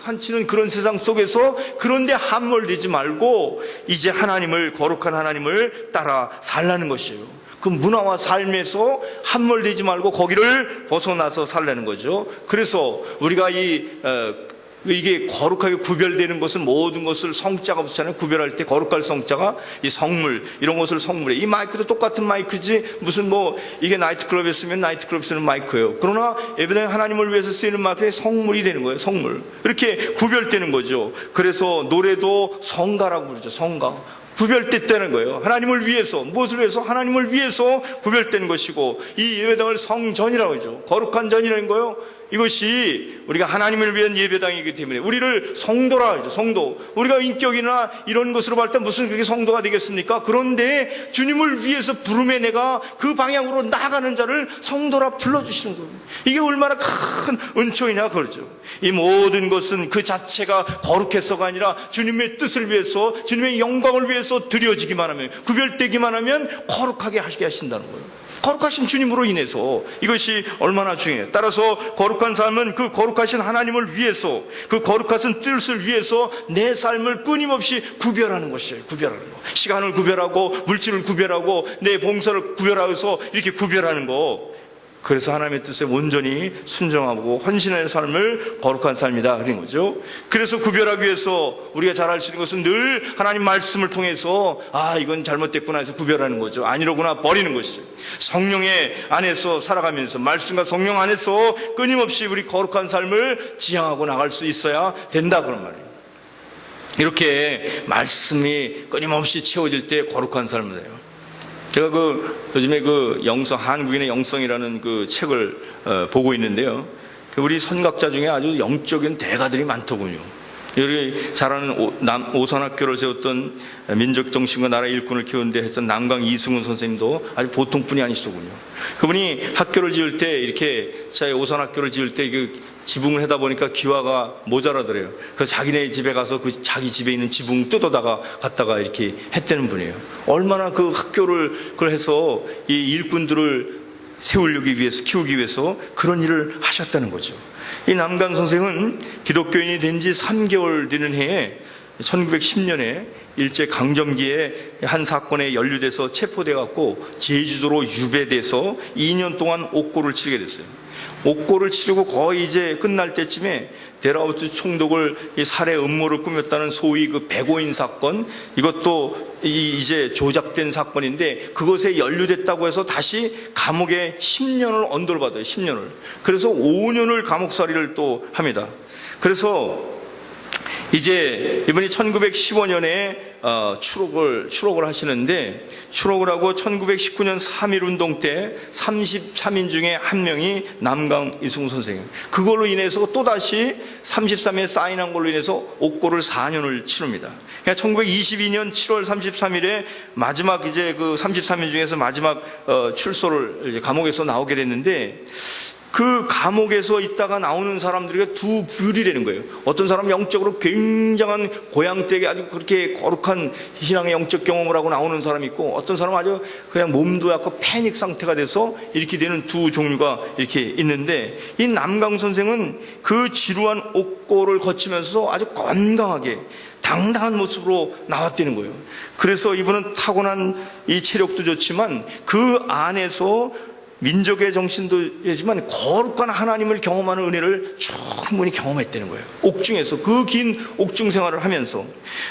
환치는 그런 세상 속에서 그런데 함몰되지 말고 이제 거룩한 하나님을 따라 살라는 것이에요. 그 문화와 삶에서 함몰되지 말고 거기를 벗어나서 살라는 거죠. 그래서 우리가 이게 거룩하게 구별되는 것은 모든 것을 성자가 붙잖아요. 구별할 때 거룩할 성자가 이 성물, 이런 것을 성물에, 이 마이크도 똑같은 마이크지 무슨 이게 나이트클럽에 쓰면 나이트클럽 쓰는 마이크예요. 그러나 예배당에 하나님을 위해서 쓰이는 마이크에 성물이 되는 거예요. 성물. 이렇게 구별되는 거죠. 그래서 노래도 성가라고 부르죠. 성가. 구별됐다는 거예요. 하나님을 위해서, 무엇을 위해서? 하나님을 위해서 구별된 것이고, 이 예배당을 성전이라고 하죠. 거룩한 전이라는 거예요. 이것이 우리가 하나님을 위한 예배당이기 때문에 우리를 성도라 하죠. 성도. 우리가 인격이나 이런 것으로 볼 때 무슨 그렇게 성도가 되겠습니까? 그런데 주님을 위해서 부름에 내가 그 방향으로 나아가는 자를 성도라 불러주시는 거예요. 이게 얼마나 큰 은총이냐 그러죠. 이 모든 것은 그 자체가 거룩해서가 아니라 주님의 뜻을 위해서, 주님의 영광을 위해서 드려지기만 하면, 구별되기만 하면 거룩하게 하시게 하신다는 거예요. 거룩하신 주님으로 인해서 이것이 얼마나 중요해요. 따라서 거룩한 삶은 그 거룩하신 하나님을 위해서, 그 거룩하신 뜻을 위해서 내 삶을 끊임없이 구별하는 것이에요. 구별하는 거. 시간을 구별하고 물질을 구별하고 내 봉사를 구별해서 이렇게 구별하는 거. 그래서 하나님의 뜻에 온전히 순종하고 헌신하는 삶을 거룩한 삶이다 그런 거죠. 그래서 구별하기 위해서 우리가 잘 알 수 있는 것은 늘 하나님 말씀을 통해서 이건 잘못됐구나 해서 구별하는 거죠. 아니로구나 버리는 것이죠. 성령의 안에서 살아가면서 말씀과 성령 안에서 끊임없이 우리 거룩한 삶을 지향하고 나갈 수 있어야 된다 그런 말이에요. 이렇게 말씀이 끊임없이 채워질 때 거룩한 삶을 해요. 제가 요즘에 한국인의 영성이라는 책을 보고 있는데요. 우리 선각자 중에 아주 영적인 대가들이 많더군요. 여기 잘 아는 오산학교를 세웠던 민족정신과 나라 일꾼을 키우는데 했던 남강 이승훈 선생님도 아주 보통 분이 아니시더군요. 그분이 학교를 지을 때 오산학교를 지을 때 지붕을 하다 보니까 기와가 모자라더래요. 그래서 자기네 집에 가서 자기 집에 있는 지붕 뜯어다가 갖다가 이렇게 했다는 분이에요. 얼마나 그 학교를 해서 이 일꾼들을 세우기 위해서, 키우기 위해서 그런 일을 하셨다는 거죠. 이 남강 선생은 기독교인이 된 지 3개월 되는 해에 1910년에 일제강점기에 한 사건에 연루돼서 체포돼 갖고 제주도로 유배돼서 2년 동안 옥고를 치르게 됐어요. 옥고를 치르고 거의 이제 끝날 때쯤에 데라우트 총독을 살해 음모를 꾸몄다는 소위 백오인 사건, 이것도 이제 조작된 사건인데 그것에 연루됐다고 해서 다시 감옥에 10년을 언도를 받아요. 10년을. 그래서 5년을 감옥살이를 또 합니다. 그래서 이제 이번이 1915년에 추록을 하시는데, 추록을 하고 1919년 3.1 운동 때 33인 중에 한 명이 남강 이승우 선생님, 그걸로 인해서 또다시 33일 사인한 걸로 인해서 옥고를 4년을 치릅니다. 그러니까 1922년 7월 33일에 마지막 이제 그 33일 중에서 마지막 출소를 이제 감옥에서 나오게 됐는데, 그 감옥에서 있다가 나오는 사람들이 두 부류라는 거예요. 어떤 사람은 영적으로 굉장한 고향댁에 아주 그렇게 거룩한 신앙의 영적 경험을 하고 나오는 사람이 있고, 어떤 사람은 아주 그냥 몸도 약간 패닉 상태가 돼서 이렇게 되는 두 종류가 이렇게 있는데, 이 남강 선생은 그 지루한 옥고를 거치면서 아주 건강하게 당당한 모습으로 나왔다는 거예요. 그래서 이분은 타고난 이 체력도 좋지만 그 안에서 민족의 정신도 있지만 거룩한 하나님을 경험하는 은혜를 충분히 경험했다는 거예요. 옥중에서 그 긴 옥중 생활을 하면서.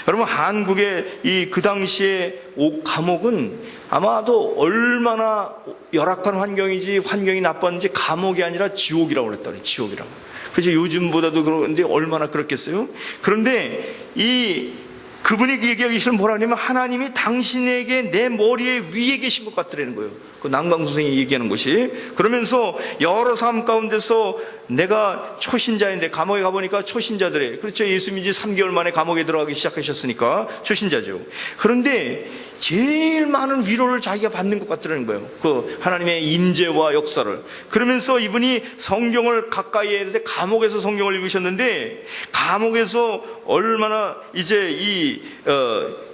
여러분, 한국의 그 당시에 감옥은 아마도 얼마나 열악한 환경이지, 환경이 나빴는지 감옥이 아니라 지옥이라고 그랬다 그래요. 지옥이라고. 그래서 요즘보다도 그런데 얼마나 그렇겠어요? 그런데 그분이 얘기하기를 뭐라 하냐면, 하나님이 당신에게 내 머리에 위에 계신 것 같더라는 거예요. 그 남강 선생이 얘기하는 것이. 그러면서 여러 삶 가운데서 내가 초신자인데, 감옥에 가보니까 초신자들의, 그렇죠, 예수님이 3개월 만에 감옥에 들어가기 시작하셨으니까 초신자죠. 그런데 제일 많은 위로를 자기가 받는 것 같더라는 거예요. 그 하나님의 임재와 역사를. 그러면서 이분이 성경을 가까이 해야 돼. 감옥에서 성경을 읽으셨는데, 감옥에서 얼마나 이제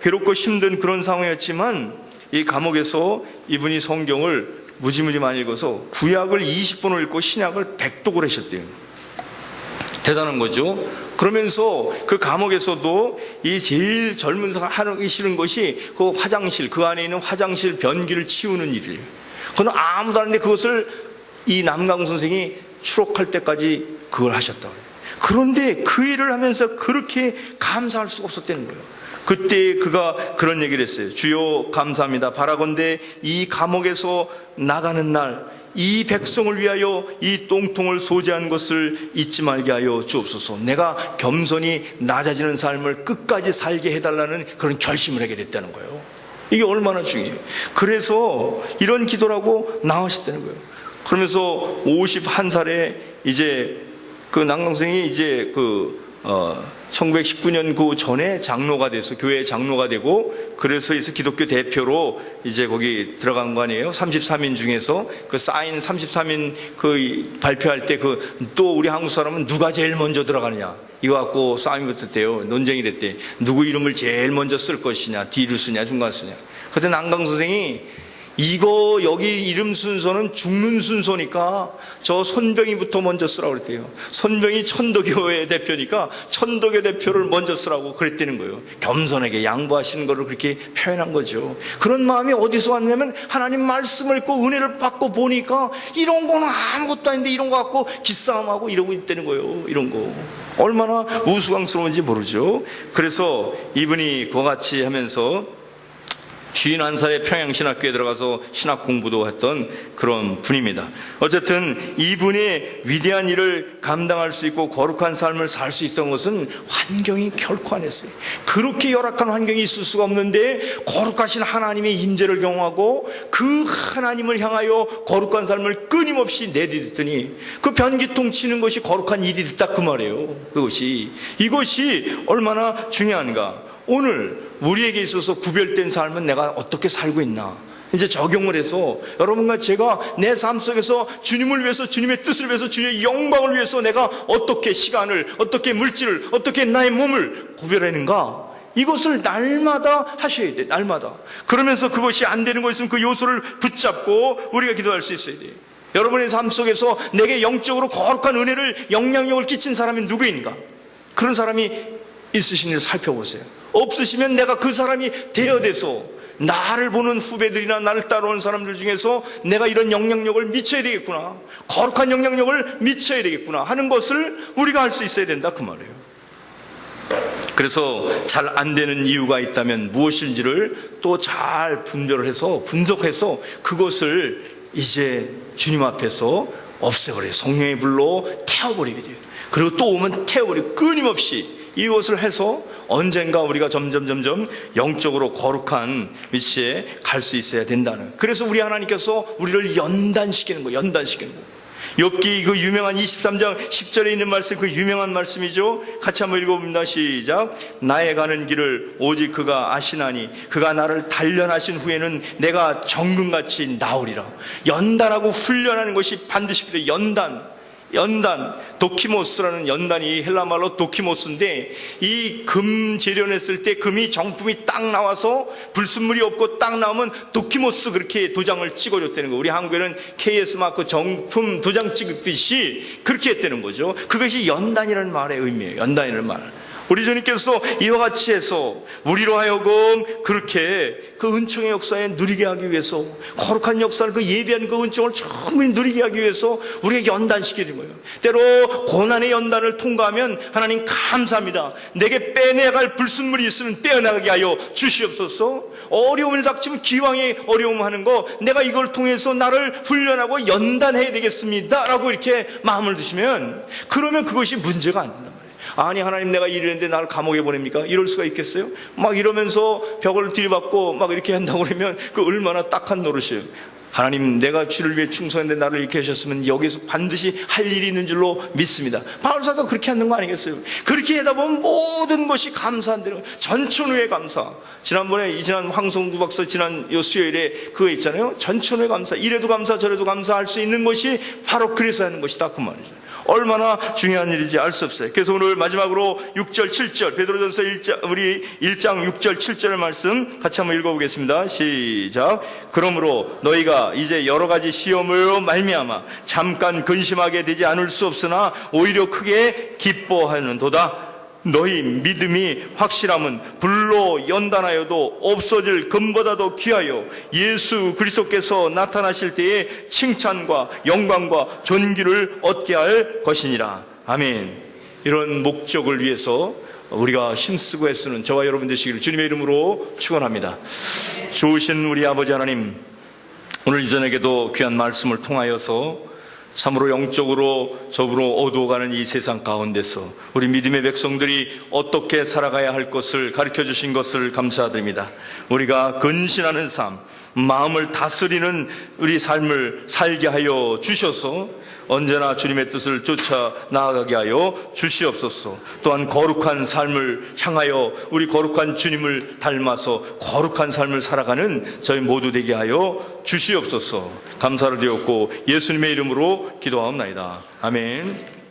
괴롭고 힘든 그런 상황이었지만, 이 감옥에서 이분이 성경을 무지무지 많이 읽어서 구약을 20번을 읽고 신약을 100독을 하셨대요. 대단한 거죠. 그러면서 그 감옥에서도 이 제일 젊은 사람 하기 싫은 것이 그 화장실, 그 안에 있는 화장실 변기를 치우는 일이에요. 그건 아무도 안 하는데 그것을 이 남강 선생이 추록할 때까지 그걸 하셨다. 그런데 그 일을 하면서 그렇게 감사할 수가 없었다는 거예요. 그때 그가 그런 얘기를 했어요. 주여 감사합니다. 바라건대 이 감옥에서 나가는 날 이 백성을 위하여 이 똥통을 소지한 것을 잊지 말게 하여 주옵소서. 내가 겸손히 낮아지는 삶을 끝까지 살게 해달라는 그런 결심을 하게 됐다는 거예요. 이게 얼마나 중요해요. 그래서 이런 기도를 하고 나오셨다는 거예요. 그러면서 51살에 이제 그 남강생이 이제 1919년 그 전에 장로가 돼서 교회 장로가 되고, 그래서 기독교 대표로 이제 거기 들어간 거 아니에요. 33인 중에서 그 사인 33인 그 발표할 때 또 우리 한국 사람은 누가 제일 먼저 들어가느냐 이거 갖고 싸움이 붙었대요. 논쟁이 됐대. 누구 이름을 제일 먼저 쓸 것이냐, 뒤를 쓰냐, 중간 쓰냐. 그때 남강 선생이 여기 이름 순서는 죽는 순서니까 저 손병이부터 먼저 쓰라고 그랬대요. 손병이 천도교회 대표니까 천도교 대표를 먼저 쓰라고 그랬다는 거예요. 겸손하게 양보하시는 거를 그렇게 표현한 거죠. 그런 마음이 어디서 왔냐면, 하나님 말씀을 읽고 은혜를 받고 보니까 이런 거는 아무것도 아닌데 이런 거 갖고 기싸움하고 이러고 있다는 거예요. 이런 거 얼마나 우스꽝스러운지 모르죠. 그래서 이분이 그와 같이 하면서 51살에 평양신학교에 들어가서 신학 공부도 했던 그런 분입니다. 어쨌든 이분의 위대한 일을 감당할 수 있고 거룩한 삶을 살 수 있었던 것은 환경이 결코 안 했어요. 그렇게 열악한 환경이 있을 수가 없는데 거룩하신 하나님의 임재를 경험하고 그 하나님을 향하여 거룩한 삶을 끊임없이 내딛더니 그 변기통 치는 것이 거룩한 일이 됐다 그 말이에요. 이것이 얼마나 중요한가. 오늘 우리에게 있어서 구별된 삶은 내가 어떻게 살고 있나, 이제 적용을 해서 여러분과 제가 내 삶 속에서 주님을 위해서, 주님의 뜻을 위해서, 주님의 영광을 위해서 내가 어떻게 시간을, 어떻게 물질을, 어떻게 나의 몸을 구별하는가, 이것을 날마다 하셔야 돼. 날마다. 그러면서 그것이 안 되는 거 있으면 그 요소를 붙잡고 우리가 기도할 수 있어야 돼. 여러분의 삶 속에서 내게 영적으로 거룩한 은혜를, 영향력을 끼친 사람이 누구인가? 그런 사람이 있으신 일 살펴보세요. 없으시면 내가 그 사람이 되어돼서 나를 보는 후배들이나 나를 따라오는 사람들 중에서 내가 이런 영향력을 미쳐야 되겠구나, 거룩한 영향력을 미쳐야 되겠구나 하는 것을 우리가 할 수 있어야 된다 그 말이에요. 그래서 잘 안 되는 이유가 있다면 무엇인지를 또 잘 분석해서 그것을 이제 주님 앞에서 없애버려요. 성령의 불로 태워버리게 돼요. 그리고 또 오면 태워버리고 끊임없이 이것을 해서 언젠가 우리가 점점 영적으로 거룩한 위치에 갈 수 있어야 된다는, 그래서 우리 하나님께서 우리를 연단시키는 거예요. 연단시키는 거예요. 욥기 그 유명한 23장 10절에 있는 말씀, 그 유명한 말씀이죠. 같이 한번 읽어봅니다. 시작. 나의 가는 길을 오직 그가 아시나니 그가 나를 단련하신 후에는 내가 정금같이 나오리라. 연단하고 훈련하는 것이 반드시 필요해요. 연단, 도키모스라는 연단이 헬라말로 도키모스인데, 이 금 재련했을 때 금이 정품이 딱 나와서 불순물이 없고 딱 나오면 도키모스 그렇게 도장을 찍어줬다는 거예요. 우리 한국에는 KS 마크 정품 도장 찍듯이 그렇게 했다는 거죠. 그것이 연단이라는 말의 의미예요. 연단이라는 말. 우리 주님께서 이와 같이 해서 우리로 하여금 그렇게 그 은총의 역사에 누리게 하기 위해서, 거룩한 역사를, 그 예비한 그 은총을 충분히 누리게 하기 위해서 우리에게 연단시키는 거예요. 때로 고난의 연단을 통과하면 하나님 감사합니다. 내게 빼내갈 불순물이 있으면 빼어나가게 하여 주시옵소서. 어려움을 닥치면 기왕에 어려움하는 거, 내가 이걸 통해서 나를 훈련하고 연단해야 되겠습니다 라고 이렇게 마음을 드시면, 그러면 그것이 문제가 안 된다. 아니 하나님, 내가 이랬는데 나를 감옥에 보냅니까? 이럴 수가 있겠어요? 막 이러면서 벽을 들이받고 막 이렇게 한다고 그러면 그 얼마나 딱한 노릇이에요. 하나님, 내가 주를 위해 충성했는데 나를 이렇게 하셨으면 여기서 반드시 할 일이 있는 줄로 믿습니다. 바울사도 그렇게 하는 거 아니겠어요? 그렇게 하다 보면 모든 것이 감사한다는, 전천후의 감사. 지난번에 지난 황성두 박사 지난 요 수요일에 그거 있잖아요. 전천후의 감사. 이래도 감사 저래도 감사할 수 있는 것이 바로 그래서 하는 것이다 그 말이죠. 얼마나 중요한 일인지 알 수 없어요. 그래서 오늘 마지막으로 6절 7절 베드로전서 1장 6절 7절 말씀 같이 한번 읽어보겠습니다. 시작. 그러므로 너희가 이제 여러 가지 시험으로 말미암아 잠깐 근심하게 되지 않을 수 없으나 오히려 크게 기뻐하는도다. 너희 믿음이 확실함은 불로 연단하여도 없어질 금보다도 귀하여 예수 그리스도께서 나타나실 때에 칭찬과 영광과 존귀를 얻게 할 것이니라. 아멘. 이런 목적을 위해서 우리가 힘쓰고 애쓰는 저와 여러분 되시기를 주님의 이름으로 축원합니다. 좋으신 우리 아버지 하나님, 오늘 이전에게도 귀한 말씀을 통하여서 참으로 영적으로 저으로 어두워가는 이 세상 가운데서 우리 믿음의 백성들이 어떻게 살아가야 할 것을 가르쳐 주신 것을 감사드립니다. 우리가 근신하는 삶, 마음을 다스리는 우리 삶을 살게 하여 주셔서 언제나 주님의 뜻을 쫓아 나아가게 하여 주시옵소서. 또한 거룩한 삶을 향하여 우리 거룩한 주님을 닮아서 거룩한 삶을 살아가는 저희 모두 되게 하여 주시옵소서. 감사를 드렸고 예수님의 이름으로 기도하옵나이다. 아멘.